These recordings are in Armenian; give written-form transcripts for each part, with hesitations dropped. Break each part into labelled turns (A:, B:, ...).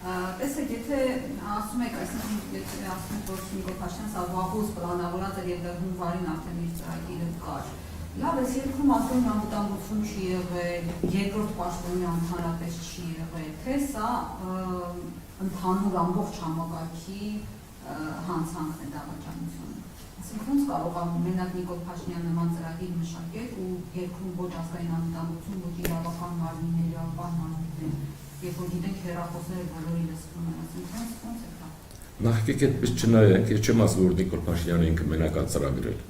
A: Տեսեք, եթե ասում եք, այսինքն եթե ասում եք, որ Նիկոլ Փաշինյանը սա վաղուց պլանավորած էր եւ հունվարին արդեն իր ծրագիրը կար։ Լավ, այս երկրում ազգային անվտանգություն չի եղել, երկրորդ պաշտոնի ընդհանրապես չի եղել, թե սա ընդհանուր ամբողջ համակարգի հանցանքն է դավաճանությունը։ Այսինքն ոնց կարող է մենակ Նիկոլ Փաշինյանը նման ծրագիր մշակել ու երկրում ոչ ազգային անվտանգություն, ոչ իրավական մարմինների անվանման ունեն, երբ որ գիտենք հեռախոսները բոլորի լսվում են, այսինքն ոնց է դա։
B: Նախկին այդպես չնայենք, ես չեմ ասում, որ Նիկոլ Փաշինյանը ինքը մենակ է ծրագրել։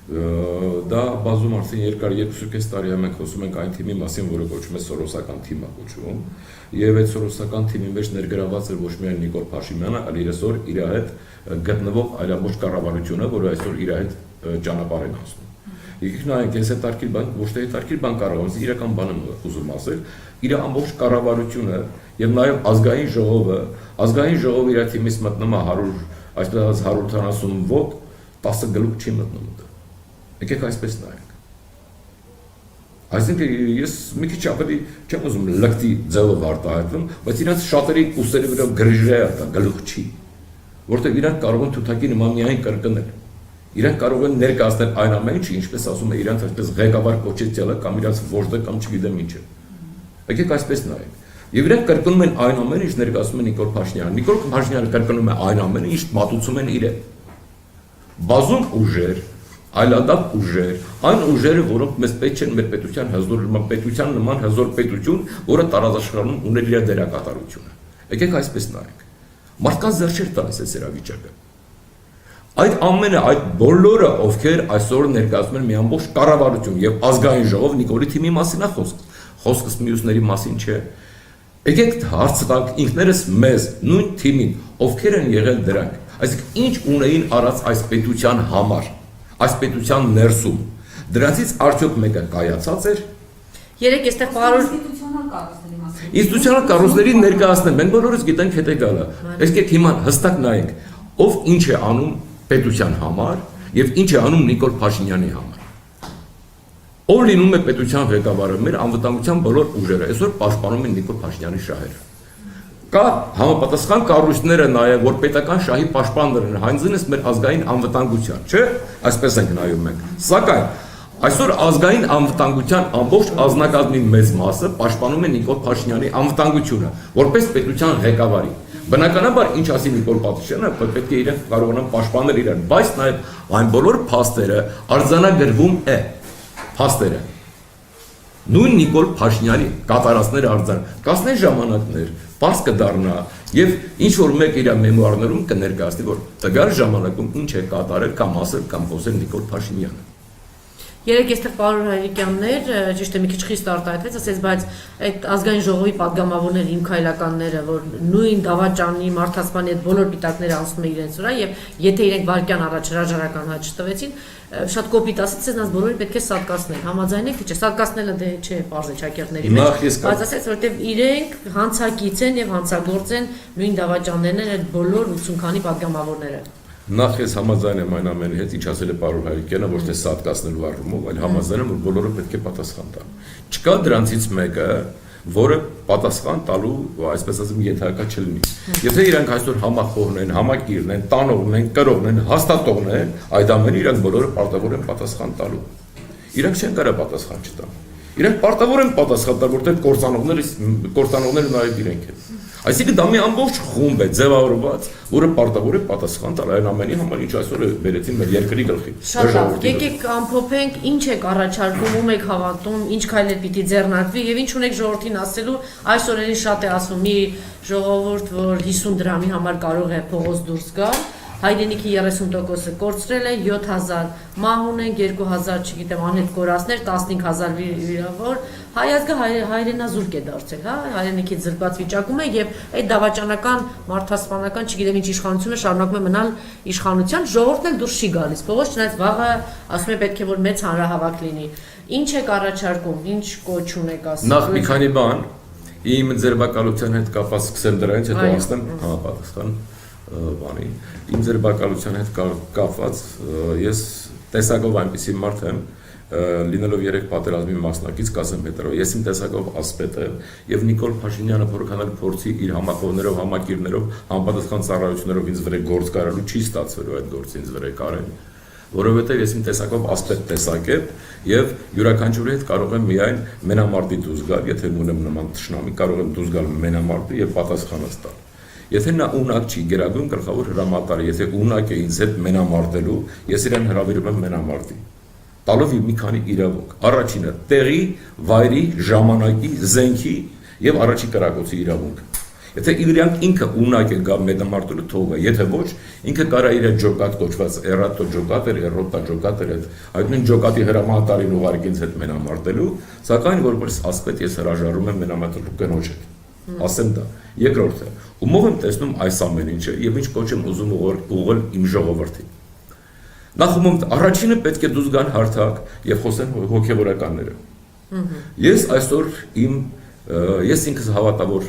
B: Դա բազում արդեն երկար 2.5 տարի է մենք խոսում ենք այն թիմի մասին, որը կոչվում է Սորոսական թիմ է կոչվում, եւ այդ Սորոսական թիմի մեջ ներգրաված էր ոչ միայն Նիկոլ Փաշինյանը, այլ այսօր իր հետ գտնվող այլամոչ կառավարությունը, որը այսօր իր հետ ճանապարհ են անցնում։ Եկեք նայենք, այս հետարքիր բան, ոչ թե հետարքիր բան կարող է, իրական բան եմ ուզում ասել, իր ամբողջ կառավարությունը եւ նաեւ ազգային ժողովը իր թիմից մտնում է 100, այսպես 170 ոտ, 10 գլուխ չի մտնում։ Եկեք այսպես նայենք։ Այսինքն ես մի քիչ ավելի չեմ ուզում լկտի ձևով արտահայտվում, բայց իրանց շատերի ուսերի վրա գրժրե է դա գլուխ չի, որտեղ իրանք կարող են թութակի նման միայն կրկնել։ Իրանք կարող են ներկայացնել այն ամեն ինչը, ինչպես ասում է իրանց այսպես ղեկավար կոչեցյալը կամ իրանց ոչտը կամ չգիտեմ ինչը։ Եկեք այսպես նայենք։ Եվ իրանք կրկնում են այն ամենը, ինչ ներկայացնում է Նիկոլ Փաշինյանը։ Նիկոլ Փաշինյանը կրկնում է այն ամենը, ինչ մատուցում են իրեն։ Բազում ուժեր այլանդակ ուժեր, այն ուժերը, որոնք մեզ պետք չեն մեր պետության նման հզոր պետություն, որը տարածաշրջանում ուներ իր դերակատարությունը։ Եկեք այսպես նայենք։ Մարդկանց ձեռք չէր տալիս այս իրավիճակը։ Այդ ամենը, այդ բոլորը, ովքեր այսօր ներկայացնում են մի ամբողջ կառավարություն եւ ազգային ժողով Նիկոլի թիմի մասին է խոսքս մյուսների մասին չէ։ Եկեք հարց տանք ինքներս մեզ, նույն թիմին, ովքեր են եղել դրանք, այսինքն ինչ ունեին արած այս պետության համար։ Այս պետության ներսում դրանցից արդյոք մեկը կայացած էր։
A: Երեք այստեղ պարոն
B: ինստիտուցիոնալ կառույցների ներկայացնել, մենք բոլորս գիտենք հետեւյալը։ Եկեք հիմա հստակ նայենք, ով ինչ է անում պետության համար եւ ինչ է անում Նիկոլ Փաշինյանի համար։ Ով լինում է պետության ղեկավարը, մեր անվտանգության բոլոր ուժերը այսօր պաշտպանում են Նիկոլ Փաշինյանի շահերը։ Կա համապատասխան կառույցները նաև, որ պետական շահի պաշտպաններ են, հանձնես մեր ազգային անվտանգության, չէ՞, այսպես ենք նայում մենք։ Սակայն այսօր ազգային անվտանգության ամբողջ ազնագազմի մեծ մասը պաշտպանում է Նիկոլ Փաշինյանի անվտանգությունը, որպես պետության ղեկավարի։ Բնականաբար ինչ ասի Նիկոլ Փաշինյանը, պետք է իրեն կարողանան պաշտպանել իրեն, բայց նաև այն բոլոր փաստերը արձանագրվում է, փաստերը։ Նույն Նիկոլ Փաշինյանի կատարածները արձան, կասնեն ժամանակներ, պարզ կդառնա եւ ինչ որ մեկ իր մեմուարներում կներկայացնի, որ տգար ժամանակում ինչ է կատարել կամ ասել կամ խոսել Նիկոլ Փաշինյանը։
A: Երեք այստեղ պարոն Հայրիկյաններ, ճիշտ է մի քիչ խիստ արտահայտվեց, ասես, բայց այդ ազգային ժողովի падգամավորները, իմ քայլականները, որ նույն դավաճանի մարդասպանի այդ բոլոր պիտակները անցնում է իրենց վրա եւ եթե իրենք վարկյան առաջ հրաժարական հաճ տվեցին, շատ կոպիտ ասած, նրանց բոլորին պետք է սատկացնել։ Համաձայնեք, թե չէ, սատկացնելը դե չէ, բարձ է ճակերտների մեջ, բայց ասած, որտեվ իրենք հանցակից են եւ հանցագործ են նույն դավաճաններն են այդ բոլոր 80 քանի падգամավորները։
B: Նախ ես համաձայն եմ այն ամենի հետ, ինչ ասել է պարոն Հայրիկյանը, ոչ թե սատկացնելու առումով, այլ համաձայն եմ, որ բոլորը պետք է պատասխան տան։ Չկա դրանցից մեկը, որը պատասխան տալու, այսպես ասեմ, ենթակա չլինի։ Եթե իրանք այսօր համախոհն են, համակիրն են, տանողն են, կրողն են, հաստատողն են, այդ ամենը իրանք բոլորը պարտավոր են պատասխան տալու։ Իրանք չեն կարող պատասխան չտան։ Իրանք պարտավոր են պատասխան տալ, որտեղ կործանողները նաև իրենք են։ Այսինքն դա մի ամբողջ խումբ է ձևավորված, որը պարտավոր է պատասխան տալ այն ամենի համար, ինչ այսօր վերեցին մեր երկրի գլխին։
A: Շատ լավ, եկեք ամփոփենք, ինչ եք առաջարկում, ում եք հավատում, ինչ քայլեր պիտի ձեռնարկվի եւ ինչ ունեք ժողովրդին ասելու, այս օրերին շատ է ասում մի ժողովուրդ, որ 50 դրամի համար կարող է փողոց դուրս գալ, հայրենիքի 30%-ը կորցրել է, 7000 մահ ունենք, 2000, չգիտեմ, անհետ կորածներ, 15000 վիրավոր, հայազգը հայրենազուրկ է դարձել, հա, հայրենիքից զրկված վիճակում է եւ այդ դավաճանական, մարդասպանական, չգիտեմ ինչ իշխանությունը շարունակում է մնալ իշխանության, ժողովուրդն էլ դուրս չի գալիս, փողոց չնայած վաղը ասում է պետք է որ մեծ հանրահավաք լինի։ Ինչ եք առաջարկում, ինչ կոչ ունեք ասել։
B: Նախ մի քանի բան, իմ ձերբակալության հետ կապված սկսեմ դրանից, հետո ասեմ համապատասխան բանի։ Իմ ձերբակալության հետ կապված ես տեսակով այնպիսի մարդ եմ, լինելով 3 պատերազմի մասնակից կասեմ հետո ես իմ տեսակով ասպետ եմ եւ Նիկոլ Փաշինյանը որքանալ փորձի իր համախոհներով համակիրներով համապատասխան ծառայություններով ինձ վրա գործ կարելու չի ստացվելու այդ գործը ինձ վրա կարել որովհետեւ ես իմ տեսակով ասպետ տեսակ եմ եւ յուրաքանչյուրի հետ կարող եմ միայն մենամարտի դուրս գալ եթե ունեմ նման ճշնամի կարող եմ դուրս գալ մենամարտի եւ պատասխանած տալ Եթե նա ունակ չի գերագույն գլխավոր հրամանատարը, եթե ունակ է ինձ հետ մենամարտելու, ես իրեն հրավիրում եմ մենամարտի։ Տալով մի քանի իրավունք։ Առաջինը տեղի, վայրի, ժամանակի, զենքի եւ առաջի կրակոցի իրավունքը։ Եթե իրանք ինքը ունակ է գա մենամարտելու թողը, եթե ոչ, ինքը կարա իր ջոկատ կոչված էրատո ջոկատեր, էրոտա ջոկատեր հետ, այդ նույն ջոկատի հրամանատարին ուղարկի ինձ հետ մենամարտելու, սակայն որպես ասպետ ես հրաժարվում եմ մենամարտելու կնոջ հետ։ Ասեմ դա։ Երկրորդը, ումով եմ տեսնում այս ամեն ինչը եւ ինչ կոչ եմ ուզում ուղղել իմ ժողովրդին։ Նախ առաջինը պետք է դուրս գան հարթակ եւ խոսեն հոգեվորականները։ Ես այսօր ես ինքս հավատավոր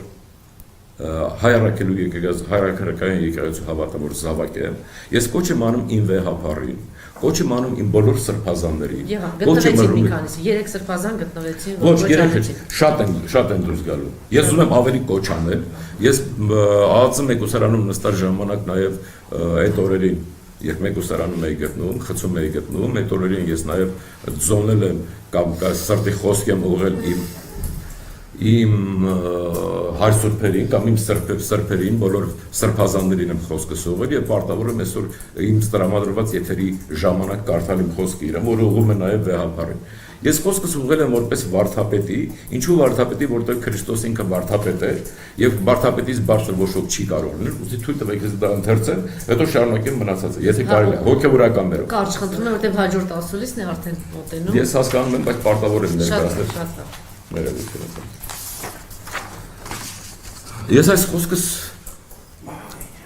B: հայրաքելու հայրաքրական եկեղեցու հավատավոր զավակ եմ։ Ես կոչ եմ անում իմ վեհապարին, կոչ եմ անում իմ բոլոր սրբազաններին։
A: Գտնվեցին մի քանիսը, 3 սրբազան գտնվեցին,
B: ոչ 3 շատ են դուրս գալու։ Ես ուզում եմ ավելի կոչ անել։ Ես ԱԱՑ մեկուսարանում նստած ժամանակ նաև այդ օրերին երբ մեկուսարանում էի գտնում, խցում էի գտնում, այդ օրերին ես նաև ձոնել եմ կամ սրտի խոսք եմ ուղղել իմ հայրսուրբերին կամ իմ սրբերին բոլոր սրբազաններին եմ խոսքս ուղղել եւ պարտավոր եմ այսօր իմ տրամադրված եթերի ժամանակ կարդալ իմ խոսքը իրեն, որը ուղղում է նաեւ վեհապարին։ Ես խոսքս ուղղել եմ որպես վարդապետի, ինչու վարդապետի, որտեղ Քրիստոս ինքը վարդապետ է եւ վարդապետից բարձր ոչ ոք չի կարող լինել, ուզի թույլ տվեք ես դա ընթերցեմ, հետո շարունակեմ մնացածը, եթե կարելի է, հոգեվորականներով։
A: Կարճ խնդրում եմ, որտեղ հաջորդ ասուլիսն է արդեն մոտենում։
B: Ես հասկանում եմ, բայց պարտավոր եմ ներկայացնել։
A: Շատ
B: Ներողություն։ Ես այս խոսքս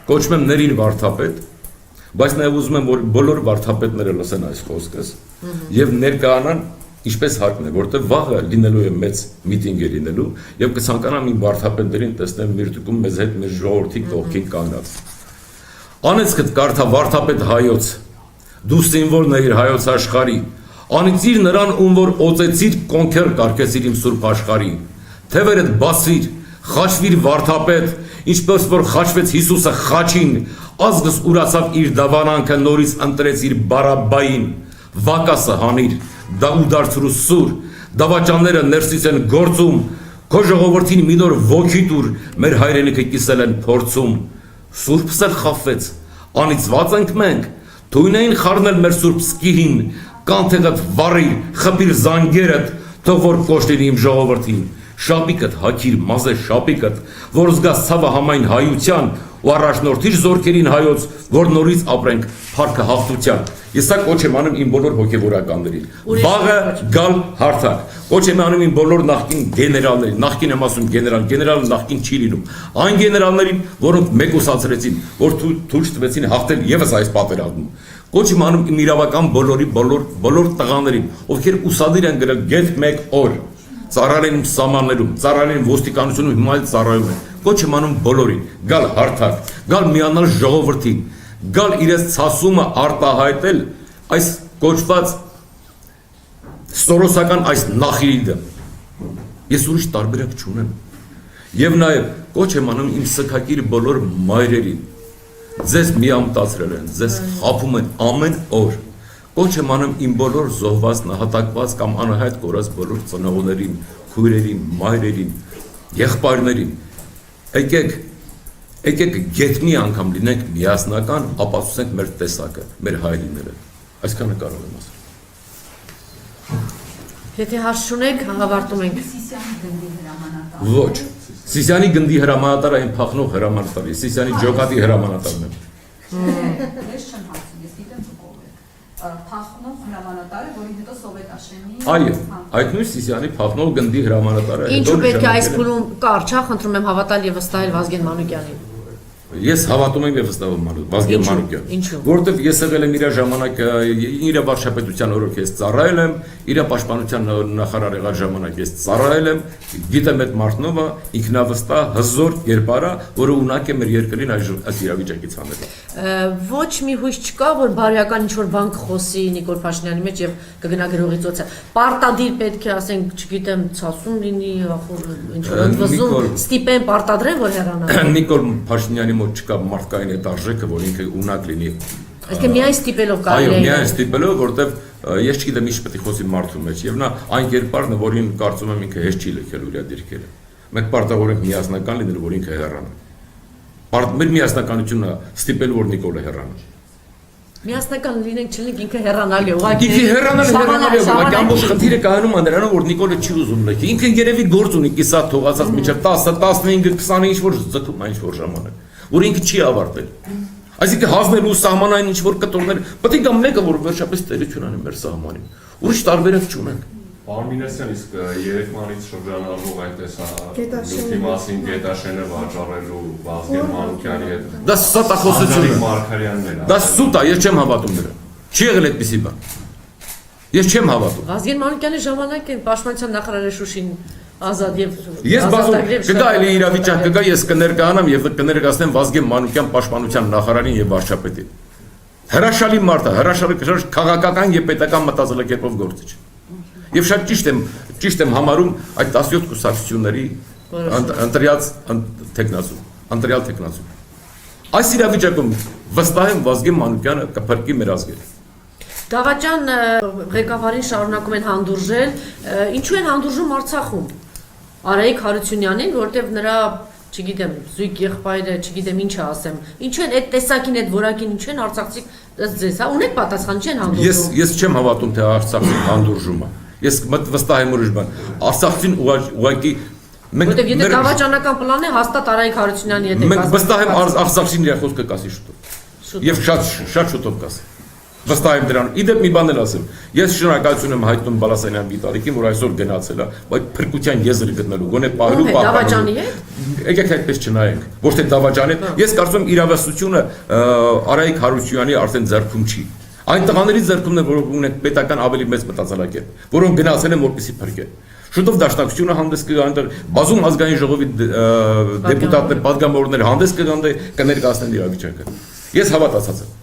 B: կոչում եմ ներին վարդապետ, բայց նաև ուզում եմ, որ բոլոր վարդապետները լսեն այս խոսքս եւ ներկայանան ինչպես հարկն է, որտեղ վաղը լինելու է մեծ միտինգ է լինելու եւ կցանկանամ իմ վարդապետներին տեսնեմ միրտուկում մեզ հետ մեր ժողովրդի կողքին կանգնած։ Անեցքդ կարդա վարդապետ հայոց, դու սիմվոլն ես հայոց աշխարհի, անիծիր նրան, ում որ օծեցիր կոնքեր կարգեցիր իմ սուրբ աշխարհի, թևերդ բացիր, խաչվիր վարդապետ, ինչպես որ խաչվեց Հիսուսը խաչին, ազգս ուրացավ իր դավանանքը նորից ընտրեց իր բարաբային, վակասը հանիր, դա ու դարձրու սուր, դավաճանները ներսից են գործում, քո ժողովրդին մի նոր ոգի տուր, մեր հայրենիքը կիսել են փորձում, սուրբս էլ խավվեց, անիծված ենք մենք, թույն էին խառնել մեր սուրբ սկիհին, կանթեղդ վառիր, խփիր զանգերդ, թող որ կոշտիր իմ ժողովրդին, շապիկդ հակիր մազե շապիկդ, որ զգաս ցավը համայն հայության ու առաջնորդիր զորքերին հայոց, որ նորից ապրենք փառքը հաղթության։ Ես սա կոչ եմ անում իմ բոլոր հոգևորականներին։ Վաղը գալ հարթակ։ Կոչ եմ անում իմ բոլոր նախկին գեներալներին, նախկին եմ ասում գեներալը նախկին չի լինում։ Այն գեներալներին, որոնք մեկուսացրեցին, որ թույլ տվեցին հաղթել եւս այս պատերազմում։ Կոչ եմ անում իմ իրավական բոլոր տղաներին, ովքեր ուսադիր են գրել գետ 1 օր։ Ծառայել իմ սահմաններում, ծառայել իմ ոստիկանությունում, հիմա էլ ծառայում են։ Կոչ եմ անում բոլորին, գալ հարթակ, գալ միանալ ժողովրդին, գալ իրենց ցասումը արտահայտել այս կոչված սորոսական այս նախիրի դեմ։ Ես ուրիշ տարբերակ չունեմ։ Եվ նաև կոչ եմ անում իմ սքակիր բոլոր մայրերին։ Ձեզ միամտացրել են, ձեզ խաբում են ամեն օր։ Կոչ եմ անում իմ բոլոր զոհված, նահատակված կամ անհայտ կորած բոլոր ծնողներին, քույրերին, մայրերին, եղբայրներին։ Եկեք գետ մի անգամ լինենք միասնական, ապացուցենք մեր տեսակը, մեր հայրենիները։ Այսքանը կարող եմ ասել։
A: Եթե հարց չունեք, հավարտում ենք։
B: Ոչ։ Սիսյանի գնդի հրամանատարը այն փախնող հրամանատարը, Սիսյանի ջոկատի հրամանատարն է։
C: Ես չեմ հարցում, ես գիտեմ դուք ով եք։ Փախնող հրամանատարը, որին հետո Սովետաշենի։
B: Այո, այդ նույն Սիսյանի փախնող գնդի հրամանատարը։
A: Ինչու պետք է այս փուլում կարճ, խնդրում եմ հավատալ եւ վստահել Վազգեն Մանուկյանին։
B: Ես հավատում եմ եւ վստահ եմ Վազգեն
A: Ինչու՞։
B: Մանուկյան,
A: Ինչու՞։
B: որովհետեւ ես եղել եմ իր ժամանակ իր վարչապետության օրոք ես ծառայել եմ, իր պաշտպանության նախարար եղած ժամանակ ես ծառայել եմ, գիտեմ այդ մարդնովը ինքնավստահ, հզոր կերպարա, որը ունակ է մեր երկրին այս իրավիճակից հանելու։
A: Ոչ մի հույս չկա, որ բարոյական ինչ-որ բան կխոսի Նիկոլ Փաշինյանի մեջ եւ կգնա գրողի ծոցը։ Պարտադիր պետք է ասենք, չգիտեմ, ցասում լինի, ախոր ինչ-որ ընդվզում, ստիպեն պարտադրեն, որ հեռանա։
B: Նիկոլ Փաշինյանի մոտ չկա մարդկային այդ արժեքը, որ ինքը ունակ լինի։
A: Այսինքն միայն ստիպելով կարելի
B: Այո,
A: է։
B: միայն ստիպելով, որովհետև ես չգիտեմ ինչ պետք է խոսի մարդու մեջ, եւ նա այն կերպարն է, որին կարծում եմ ինքը հեշտ չի լքել իր դիրքերը։ Մենք պարտավորենք միասնական լինել, որ ինքը հեռանա։ Մեր միասնականությունը ստիպել որ Նիկոլը հեռանա։
A: Միասնական լինենք չլինենք ինքը հեռանալ է, ուղղակի։
B: Ինքը հեռանալ է, ուղղակի ամբողջ խնդիրը կայանում է նրանով, որ Նիկոլը չի ուզում լքի։ Ինքը երևի գործ ունի կիսատ թողածած միջև 10, 15, 20 ինչ որ ձգում այն ինչ որ ժամանակ, որ ինքը չի ավարտել։ Այսինքն հանձնելու սահմանային ինչ որ կտորներ, պետք է գա մեկը որ վերջապես տերություն անի մեր սահմանին։ Ուրիշ տարբերակ չունենք։
D: Պարոն Մինասյան, իսկ երեկմանից շրջանառվող այնպես լուքի մասին Գետաշենը վաճառելու Վազգեն Մանուկյանի հետ
B: Դա ստախոսություն է։
D: Մարգարյանն էր։
B: Դա սուտ է, ես չեմ հավատում դրան։ Չի եղել այդպիսի բան։ Ես չեմ հավատում։
A: Վազգեն Մանուկյանի ժամանակ է պաշտպանության նախարարը Շուշին ազատ եւ
B: Ես բազում կգա այլ իրավիճակ կգա, ես կներկայանամ եւ կներկայացնեմ Վազգեն Մանուկյան պաշտպանության նախարարին եւ վարչապետին։ Հրաշալի մարդ է, հրաշալի քաղաքական եւ պետական մտածելակերպով գործիչ։ Եվ շատ ճիշտ եմ համարում այդ 17 կուսակցությունների ընտրյալ տեխնացու։ Այս իրավիճակում վստահ եմ Վազգեն Մանուկյանը կփրկի մեր ազգերը։
A: Դավաճան ղեկավարին շարունակում են հանդուրժել, ինչու են հանդուրժում Արցախում։ Արայիկ Հարությունյանին, որտեղ նրա, չգիտեմ, զույգ եղբայրը, չգիտեմ ինչ ասեմ, ինչու են այդ տեսակին, այդ որակին ինչու են արցախցի ձեզ, հա, ունեք պատասխան, չի են հանդուրժում։
B: Ես չեմ հավատում թե Արցախի հանդուրժումը։ Ես վստահ եմ ուրիշ բան։ Արցախցին ուղղակի
A: Որտեղ եթե դավաճանական պլան է, հաստատ Արայիկ Հարությունյանի հետ է կազմում։
B: Մենք վստահ եմ Արցախցին իր խոսքը կասի շուտով։ Եվ շատ շուտով կասի։ Վստահ եմ դրան։ Իդեպ մի բան էլ ասեմ։ Ես շնորհակալություն եմ հայտնում Բալասանյան Վիտալիկին, որ այսօր գնացել է, բայց փրկության եզր գտնելու, գոնե պահելու
A: Դավաճանի հետ։
B: Եկեք այդպես չնայենք, ոչ թե դավաճանի հետ։ Ես կարծում եմ իրավասությունը Արայիկ Հարությունյանի արդեն ձեռքում չի։ Այն տղաների ձեռքումն է, որոնք ունեն պետական ավելի մեծ մտածելակերպ, որոնք գնացել են որպեսզի փրկեն։ Շուտով դաշնակցությունը հանդես կգա այնտեղ բազում ազգային ժողովի դեպուտատներ, պատգամավորներ հանդես կգան, կներկայացնեն իրավիճակը։ Ես հավատացած եմ։